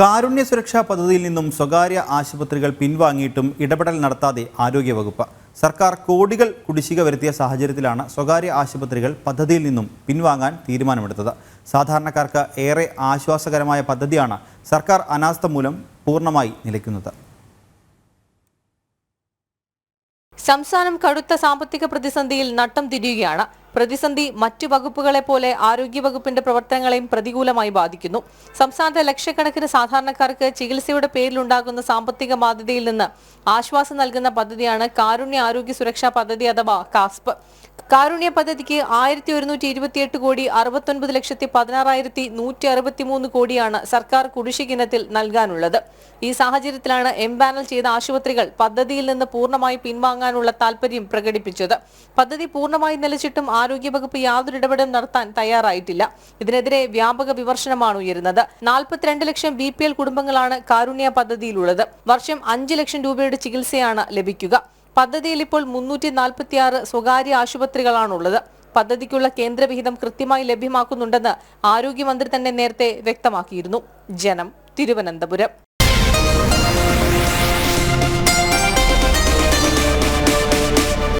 കാരുണ്യ സുരക്ഷാ പദ്ധതിയിൽ നിന്നും സ്വകാര്യ ആശുപത്രികൾ പിൻവാങ്ങിയിട്ടും ഇടപെടൽ നടത്താതെ ആരോഗ്യവകുപ്പ്. സർക്കാർ കോടികൾ കുടിശ്ശിക വരുത്തിയ സാഹചര്യത്തിലാണ് സ്വകാര്യ ആശുപത്രികൾ പദ്ധതിയിൽ നിന്നും പിൻവാങ്ങാൻ തീരുമാനമെടുത്തത്. സാധാരണക്കാർക്ക് ഏറെ ആശ്വാസകരമായ പദ്ധതിയാണ് സർക്കാർ അനാസ്ഥ മൂലം പൂർണ്ണമായി നിലയ്ക്കുന്നത്. സംസ്ഥാനം കടുത്ത സാമ്പത്തിക പ്രതിസന്ധിയിൽ നട്ടം തിരിയുകയാണ്. പ്രതിസന്ധി മറ്റു വകുപ്പുകളെ പോലെ ആരോഗ്യവകുപ്പിന്റെ പ്രവർത്തനങ്ങളെയും പ്രതികൂലമായി ബാധിക്കുന്നു. സംസ്ഥാനത്തെ ലക്ഷക്കണക്കിന് സാധാരണക്കാർക്ക് ചികിത്സയുടെ പേരിലുണ്ടാകുന്ന സാമ്പത്തിക ബാധ്യതയിൽ നിന്ന് ആശ്വാസം നൽകുന്ന പദ്ധതിയാണ് കാരുണ്യ ആരോഗ്യ സുരക്ഷാ പദ്ധതി അഥവാ കാസ്പ്. കാരുണ്യ പദ്ധതിക്ക് 1128 കോടി 69,16,163 കോടിയാണ് സർക്കാർ കുടിശ്ശികയിനത്തിൽ നൽകാനുള്ളത്. ഈ സാഹചര്യത്തിലാണ് എംപാനൽ ചെയ്ത ആശുപത്രികൾ പദ്ധതിയിൽ നിന്ന് പൂർണ്ണമായി പിൻവാങ്ങാനുള്ള താൽപര്യം പ്രകടിപ്പിച്ചത്. പദ്ധതി പൂർണ്ണമായി നിലച്ചിട്ടും ആരോഗ്യവകുപ്പ് യാതൊരു ഇടപെടലും നടത്താൻ തയ്യാറായിട്ടില്ല. ഇതിനെതിരെ വ്യാപക വിമർശനമാണ് ഉയരുന്നത്. 42 ലക്ഷം BPL കുടുംബങ്ങളാണ് കാരുണ്യ പദ്ധതിയിലുള്ളത്. വർഷം 5 ലക്ഷം രൂപയുടെ ചികിത്സയാണ് ലഭിക്കുക. പദ്ധതിയിൽ ഇപ്പോൾ 346 സ്വകാര്യ ആശുപത്രികളാണുള്ളത്. പദ്ധതിക്കുള്ള കേന്ദ്രവിഹിതം കൃത്യമായി ലഭ്യമാക്കുന്നുണ്ടെന്ന് ആരോഗ്യമന്ത്രി തന്നെ നേരത്തെ വ്യക്തമാക്കിയിരുന്നു. ജനം, തിരുവനന്തപുരം.